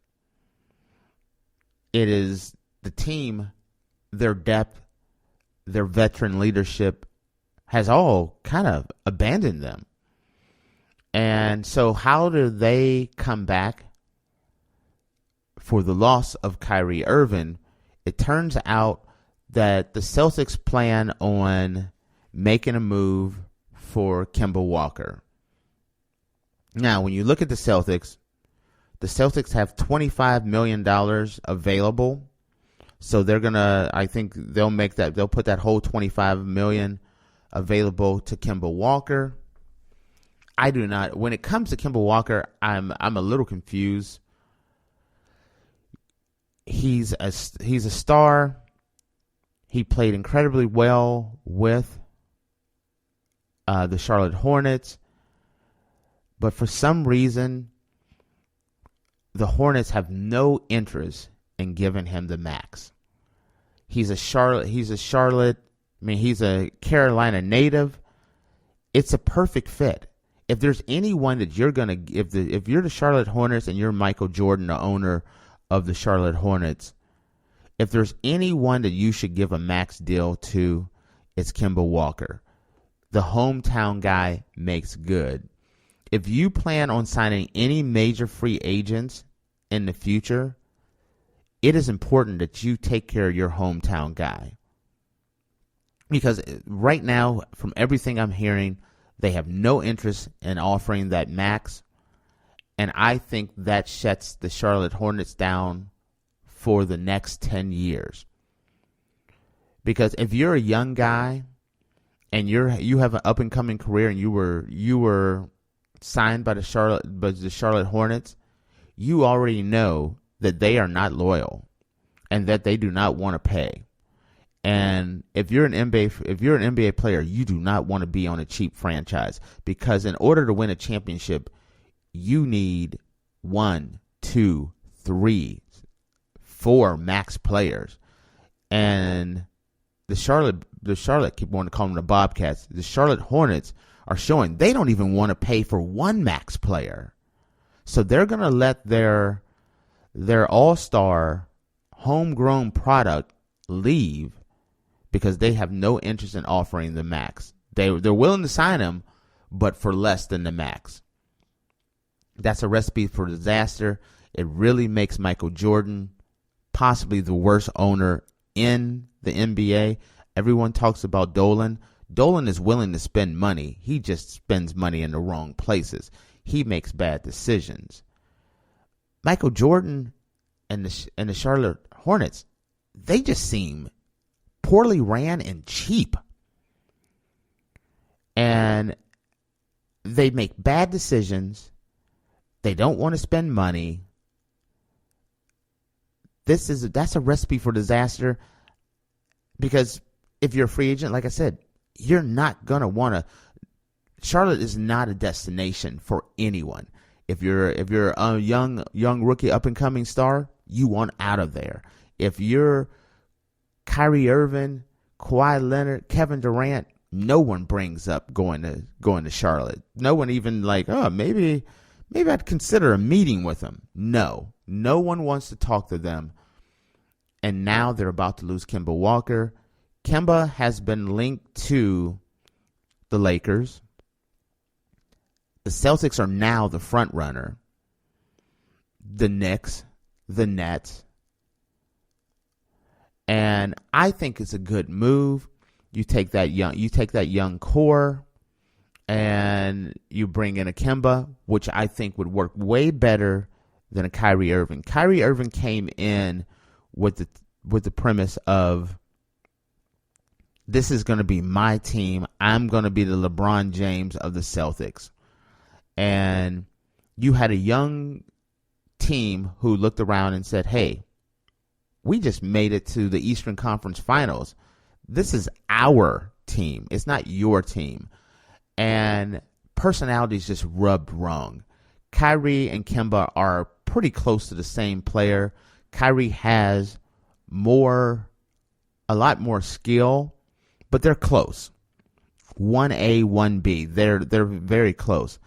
It is the team, their depth, their veteran leadership has all kind of abandoned them. And so how do they come back for the loss of Kyrie Irving? It turns out that the Celtics plan on making a move for Kemba Walker. Now, when you look at the Celtics have $25 million available. So they're going to, I think they'll put that whole $25 million available to Kemba Walker. I do not. When it comes to Kemba Walker, I'm a little confused. He's a star. He played incredibly well with the Charlotte Hornets, but for some reason, the Hornets have no interest in giving him the max. He's a Charlotte. I mean, he's a Carolina native. It's a perfect fit. If there's anyone that you're gonna, if you're the Charlotte Hornets and you're Michael Jordan, the owner of the Charlotte Hornets, if there's anyone that you should give a max deal to, it's Kemba Walker. The hometown guy makes good. If you plan on signing any major free agents in the future, it is important that you take care of your hometown guy. Because right now, from everything I'm hearing, they have no interest in offering that max. And I think that shuts the Charlotte Hornets down for the next 10 years. Because if you're a young guy and you have an up and coming career and you were signed by the Charlotte Hornets, you already know that they are not loyal and that they do not want to pay. And if you're an NBA player, you do not want to be on a cheap franchise, because in order to win a championship, you need 1, 2, 3, 4 max players. And the Charlotte keep wanting to call them the Bobcats. The Charlotte Hornets are showing they don't even want to pay for 1 max player. So they're going to let their all-star homegrown product leave because they have no interest in offering the max. They're willing to sign him, but for less than the max. That's a recipe for disaster. It really makes Michael Jordan possibly the worst owner in the NBA. Everyone talks about Dolan. Dolan is willing to spend money. He just spends money in the wrong places. He makes bad decisions. Michael Jordan and the Charlotte Hornets, they just seem poorly ran and cheap. And they make bad decisions. They don't want to spend money. That's a recipe for disaster. Because if you're a free agent, like I said, you're not going to want to. Charlotte is not a destination for anyone. If you're a young rookie, up and coming star, you want out of there. If you're Kyrie Irving, Kawhi Leonard, Kevin Durant, no one brings up going to Charlotte. No one even like, oh, maybe I'd consider a meeting with them. No one wants to talk to them. And now they're about to lose Kemba Walker. Kemba has been linked to the Lakers. The Celtics are now the front runner. The Knicks, the Nets. And I think it's a good move. You take that young core and you bring in a Kemba, which I think would work way better than a Kyrie Irving. Kyrie Irving came in with the premise of, this is going to be my team. I'm going to be the LeBron James of the Celtics. And you had a young team who looked around and said, hey, we just made it to the Eastern Conference Finals. This is our team. It's not your team. And personalities just rubbed wrong. Kyrie and Kemba are pretty close to the same player. Kyrie has a lot more skill, but they're close. 1A, 1B. They're very close.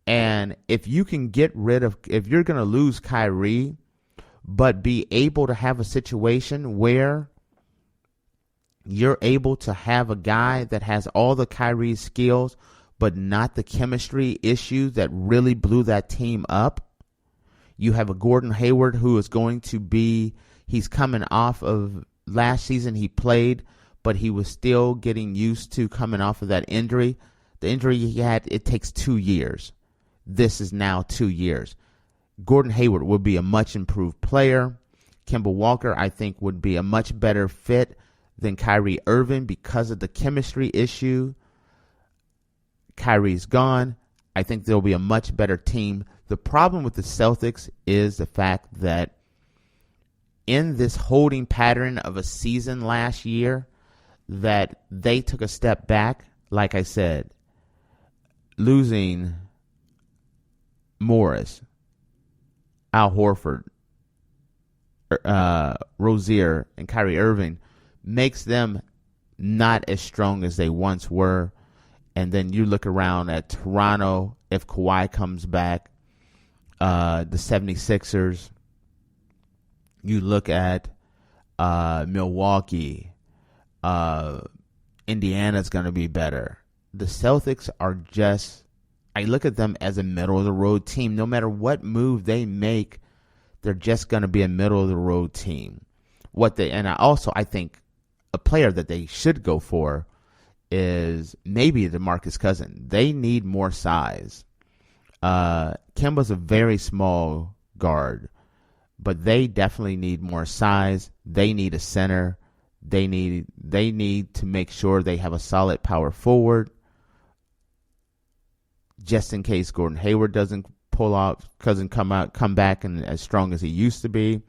And if you can if you're going to lose Kyrie, but be able to have a situation where you're able to have a guy that has all the Kyrie skills, but not the chemistry issues that really blew that team up. You have a Gordon Hayward who is going to be, he's coming off of last season he played, but he was still getting used to coming off of that injury. The injury he had, it takes 2 years. This is now 2 years. Gordon Hayward would be a much improved player. Kemba Walker, I think, would be a much better fit than Kyrie Irving because of the chemistry issue. Kyrie's gone. I think there'll be a much better team. The problem with the Celtics is the fact that in this holding pattern of a season last year, that they took a step back, like I said, losing Morris, Al Horford, Rozier, and Kyrie Irving makes them not as strong as they once were. And then you look around at Toronto, if Kawhi comes back, the 76ers. You look at Milwaukee. Indiana's going to be better. The Celtics are just, I look at them as a middle-of-the-road team. No matter what move they make, they're just going to be a middle-of-the-road team. I think a player that they should go for is maybe DeMarcus Cousins. They need more size. Kemba's a very small guard, but they definitely need more size. They need a center. They need to make sure they have a solid power forward, just in case Gordon Hayward doesn't pull off, doesn't come back and as strong as he used to be.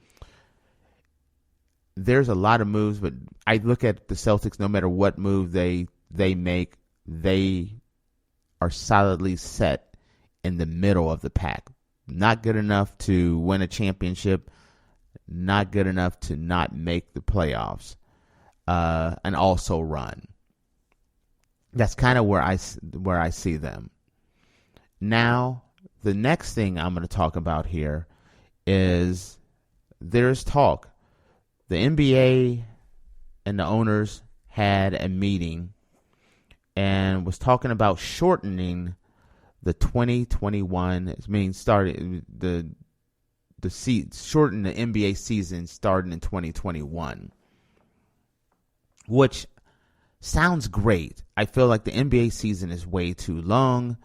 There's a lot of moves, but I look at the Celtics. No matter what move they make, they are solidly set in the middle of the pack. Not good enough to win a championship. Not good enough to not make the playoffs. And also run. That's kind of where I see them. Now, the next thing I'm going to talk about here is there's talk. The NBA and the owners had a meeting and was talking about shortening the 2021, meaning starting shorten the NBA season starting in 2021. Which sounds great. I feel like the NBA season is way too long.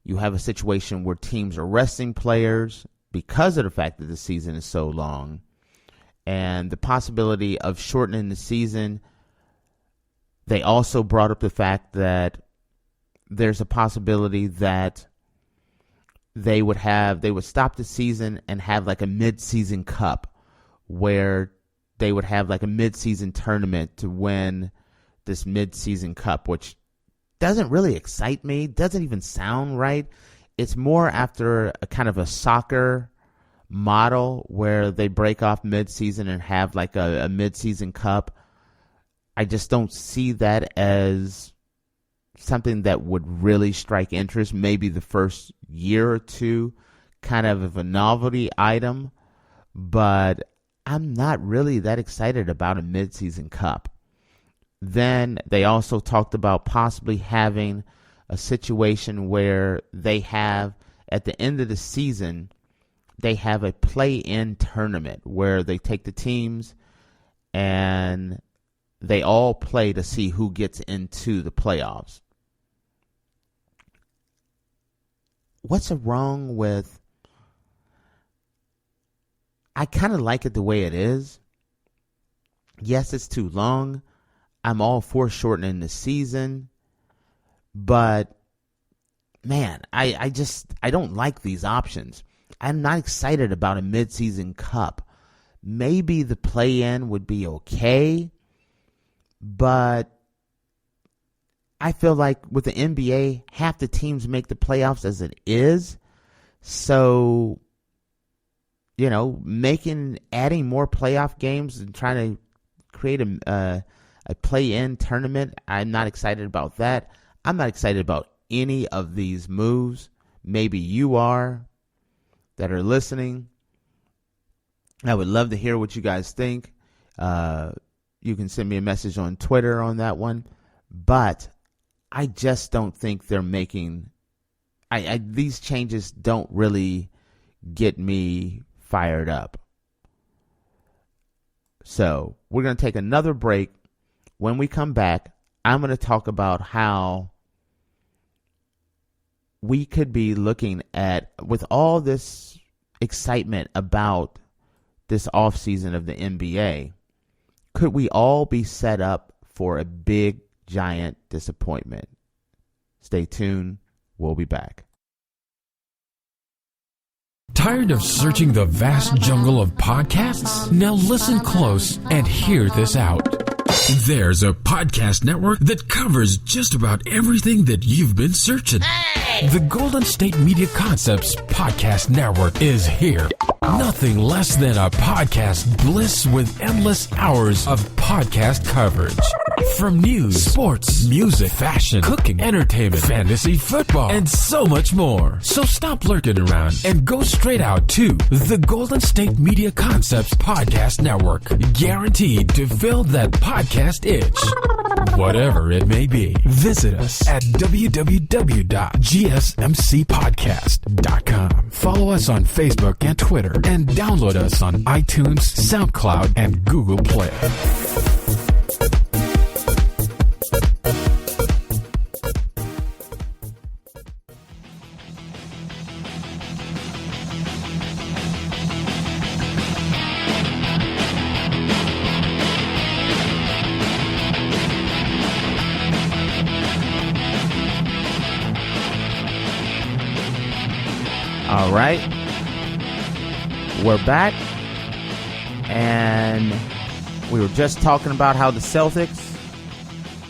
You have a situation where teams are resting players because of the fact that the season is so long. And the possibility of shortening the season, they also brought up the fact that there's a possibility that they would stop the season and have like a mid-season cup where they would have like a mid-season tournament to win this mid-season cup, which doesn't really excite me, doesn't even sound right. It's more after a kind of a soccer model where they break off mid-season and have like a mid-season cup. I just don't see that as something that would really strike interest. Maybe the first year or two, kind of a novelty item, but I'm not really that excited about a mid-season cup. Then they also talked about possibly having a situation where they have, at the end of the season, they have a play-in tournament where they take the teams and they all play to see who gets into the playoffs. What's wrong with... I kind of like it the way it is. Yes, it's too long. I'm all for shortening the season. But, man, I don't like these options. I'm not excited about a mid-season cup. Maybe the play-in would be okay. But I feel like with the NBA, half the teams make the playoffs as it is. So, adding more playoff games and trying to create a play-in tournament, I'm not excited about that. I'm not excited about any of these moves. Maybe you are that are listening. I would love to hear what you guys think. You can send me a message on Twitter on that one. But I just don't think they're making... these changes don't really get me fired up. So we're going to take another break. When we come back, I'm going to talk about how we could be looking at, with all this excitement about this offseason of the NBA, could we all be set up for a big, giant disappointment? Stay tuned. We'll be back. Tired of searching the vast jungle of podcasts? Now listen close and hear this out. There's a podcast network that covers just about everything that you've been searching. Hey! The Golden State Media Concepts Podcast Network is here. Nothing less than a podcast bliss with endless hours of podcast coverage. From news, sports, music, fashion, cooking, entertainment, fantasy, football, and so much more. So stop lurking around and go straight out to the Golden State Media Concepts Podcast Network. Guaranteed to fill that podcast itch. Whatever it may be. Visit us at www.gsmcpodcast.com. Follow us on Facebook and Twitter, and download us on iTunes, SoundCloud, and Google Play. All right, we're back, and we were just talking about how the Celtics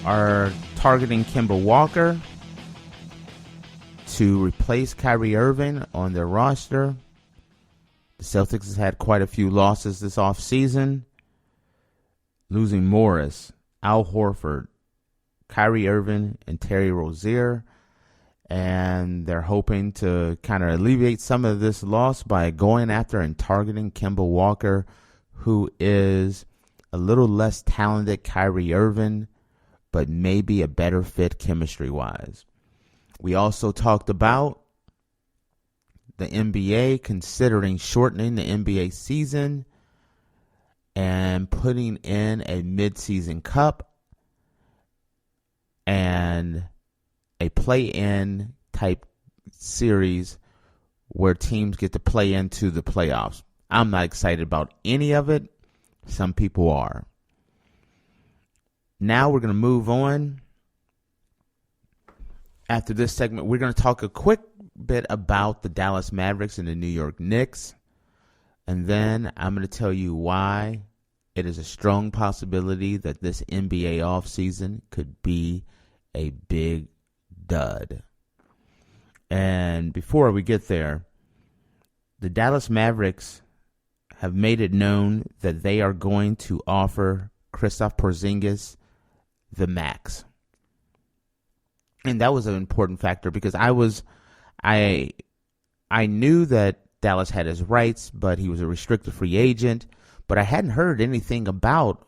are targeting Kemba Walker to replace Kyrie Irving on their roster. The Celtics has had quite a few losses this offseason, losing Morris, Al Horford, Kyrie Irving, and Terry Rozier. And they're hoping to kind of alleviate some of this loss by going after and targeting Kemba Walker, who is a little less talented Kyrie Irving, but maybe a better fit chemistry-wise. We also talked about the NBA considering shortening the NBA season and putting in a mid-season cup and a play-in type series where teams get to play into the playoffs. I'm not excited about any of it. Some people are. Now we're going to move on. After this segment, we're going to talk a quick bit about the Dallas Mavericks and the New York Knicks. And then I'm going to tell you why it is a strong possibility that this NBA offseason could be a big dud. And before we get there, the Dallas Mavericks have made it known that they are going to offer Kristaps Porzingis the max. And that was an important factor because I knew that Dallas had his rights, but he was a restricted free agent. But I hadn't heard anything about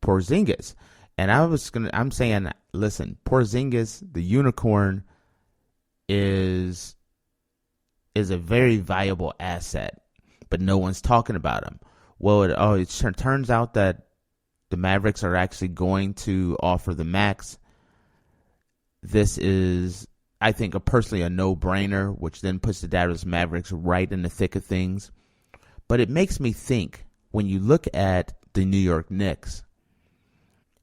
Porzingis. And I'm saying, listen, Porzingis, the unicorn, is a very valuable asset, but no one's talking about him. Well, it turns out that the Mavericks are actually going to offer the max. This is, I think, personally a no-brainer, which then puts the Dallas Mavericks right in the thick of things. But it makes me think, when you look at the New York Knicks,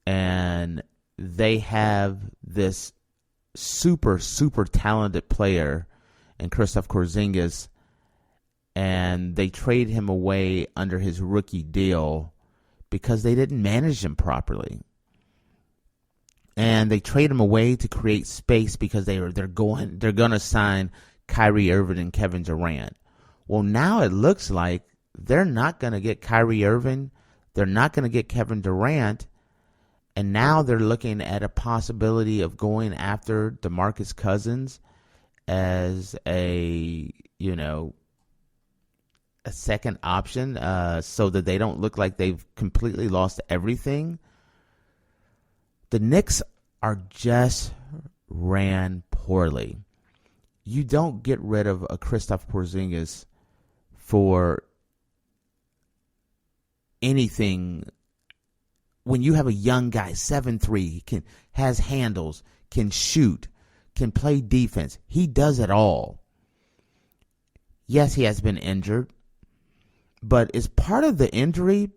and they have this super, super talented player in Kristaps Porzingis, and they trade him away under his rookie deal because they didn't manage him properly. And they trade him away to create space because they're going to sign Kyrie Irving and Kevin Durant. Well, now it looks like they're not going to get Kyrie Irving, they're not going to get Kevin Durant, and now they're looking at a possibility of going after DeMarcus Cousins as a second option, so that they don't look like they've completely lost everything. The Knicks are just ran poorly. You don't get rid of a Kristaps Porzingis for anything when you have a young guy, 7'3", has handles, can shoot, can play defense. He does it all. Yes, he has been injured, but is part of the injury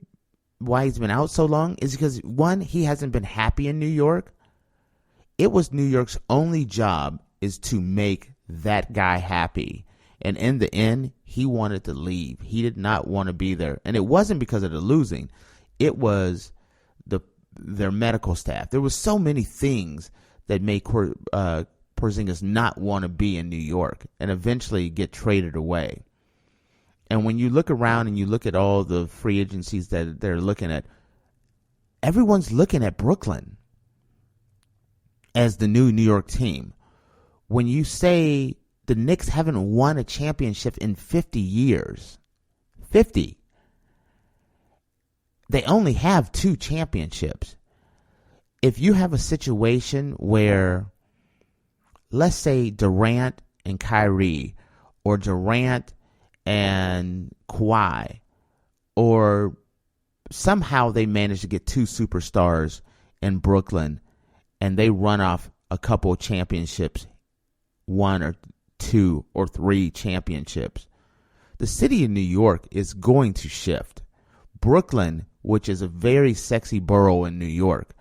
why he's been out so long is because, one, he hasn't been happy in New York. It was New York's only job is to make that guy happy. And in the end, he wanted to leave. He did not want to be there. And it wasn't because of the losing. It was their medical staff. There was so many things that made Porzingis not want to be in New York and eventually get traded away. And when you look around and you look at all the free agencies that they're looking at, everyone's looking at Brooklyn as the new New York team. When you say the Knicks haven't won a championship in 50 years, 50, they only have 2 championships. If you have a situation where, let's say, Durant and Kyrie, or Durant and Kawhi, or somehow they manage to get 2 superstars in Brooklyn and they run off a couple of championships, 1 or 2 or 3 championships, the city of New York is going to shift. Brooklyn, which is a very sexy borough in New York,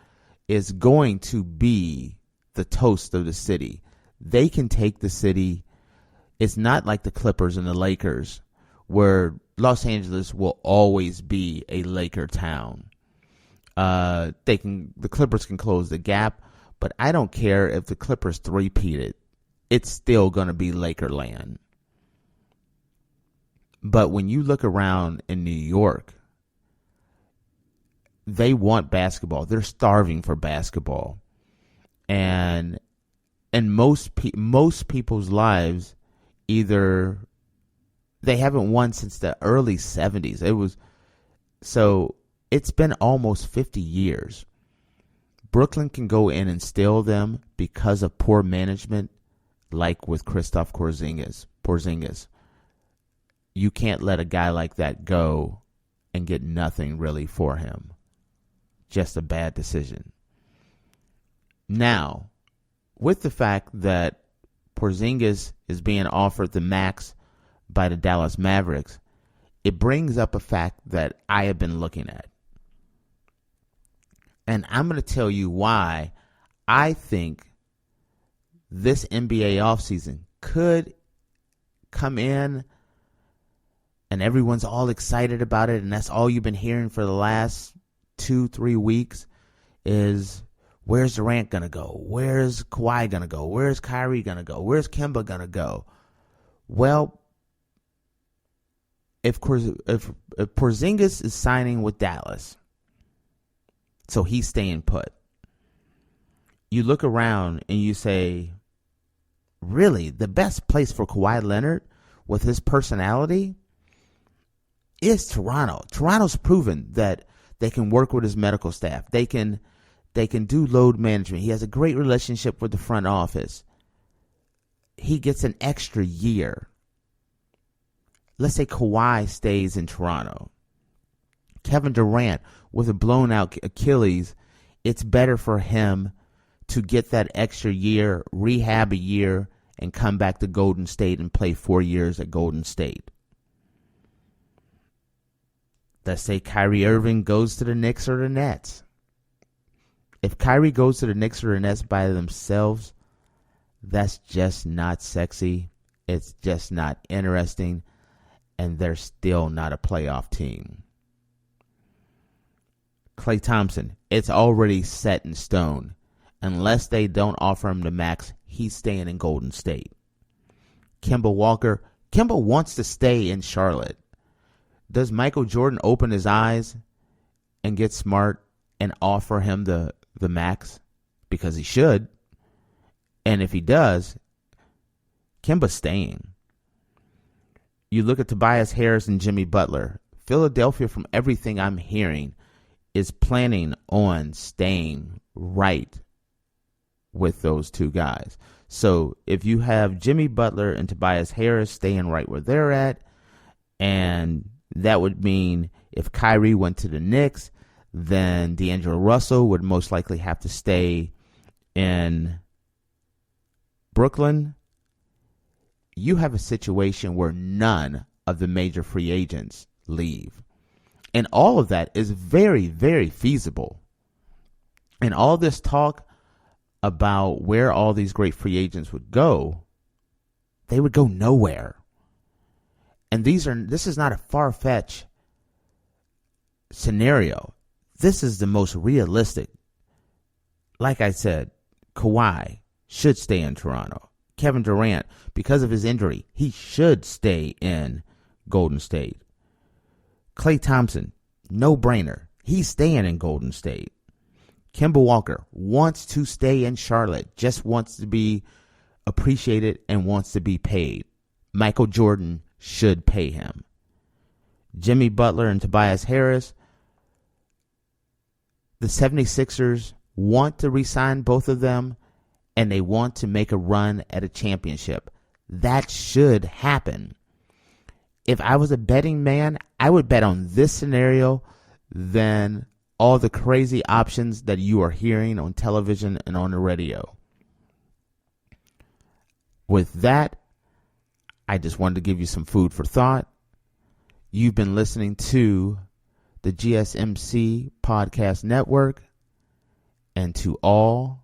is going to be the toast of the city. They can take the city. It's not like the Clippers and the Lakers, where Los Angeles will always be a Laker town. The Clippers can close the gap, but I don't care if the Clippers three-peat it. It's still going to be Lakerland. But when you look around in New York, they want basketball. They're starving for basketball. And in most people's lives, either they haven't won since the early 70s. It's been almost 50 years. Brooklyn can go in and steal them because of poor management, like with Kristaps Porzingis. You can't let a guy like that go and get nothing really for him. Just a bad decision. Now, with the fact that Porzingis is being offered the max by the Dallas Mavericks, it brings up a fact that I have been looking at. And I'm going to tell you why I think this NBA offseason could come in and everyone's all excited about it, and that's all you've been hearing for the last 2-3 weeks is, where's Durant going to go? Where's Kawhi going to go? Where's Kyrie going to go? Where's Kemba going to go? Well, if Porzingis is signing with Dallas, so he's staying put, you look around and you say, really, the best place for Kawhi Leonard with his personality is Toronto. Toronto's proven that they can work with his medical staff. They can do load management. He has a great relationship with the front office. He gets an extra year. Let's say Kawhi stays in Toronto. Kevin Durant, with a blown out Achilles, it's better for him to get that extra year, rehab a year, and come back to Golden State and play 4 years at Golden State. Let's say Kyrie Irving goes to the Knicks or the Nets. If Kyrie goes to the Knicks or the Nets by themselves, that's just not sexy. It's just not interesting. And they're still not a playoff team. Klay Thompson, it's already set in stone. Unless they don't offer him the max, he's staying in Golden State. Kemba Walker, Kemba wants to stay in Charlotte. Does Michael Jordan open his eyes and get smart and offer him the max? Because he should. And if he does, Kemba's staying. You look at Tobias Harris and Jimmy Butler. Philadelphia, from everything I'm hearing, is planning on staying right with those two guys. So if you have Jimmy Butler and Tobias Harris staying right where they're at, and that would mean if Kyrie went to the Knicks, then D'Angelo Russell would most likely have to stay in Brooklyn. You have a situation where none of the major free agents leave. And all of that is very, very feasible. And all this talk about where all these great free agents would go, they would go nowhere. And this is not a far-fetched scenario. This is the most realistic. Like I said, Kawhi should stay in Toronto. Kevin Durant, because of his injury, he should stay in Golden State. Klay Thompson, no-brainer. He's staying in Golden State. Kemba Walker wants to stay in Charlotte, just wants to be appreciated and wants to be paid. Michael Jordan should pay him. Jimmy Butler and Tobias Harris, the 76ers want to re-sign both of them, and they want to make a run at a championship. That should happen. If I was a betting man, I would bet on this scenario than all the crazy options that you are hearing on television and on the radio. With that, I just wanted to give you some food for thought. You've been listening to the GSMC Podcast Network, and to all,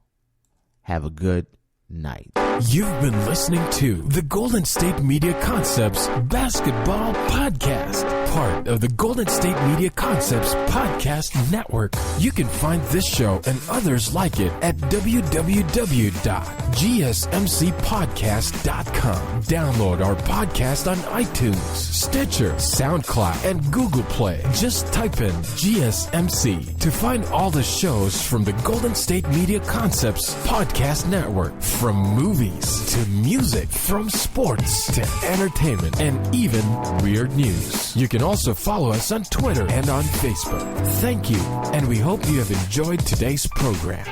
have a good night. You've been listening to the Golden State Media Concepts Basketball Podcast, part of the Golden State Media Concepts Podcast Network. You can find this show and others like it at www.gsmcpodcast.com. Download our podcast on iTunes, Stitcher, SoundCloud, and Google Play. Just type in GSMC to find all the shows from the Golden State Media Concepts Podcast Network, from movies to music, from sports to entertainment, and even weird news. You can also follow us on Twitter and on Facebook. Thank you, and we hope you have enjoyed today's program.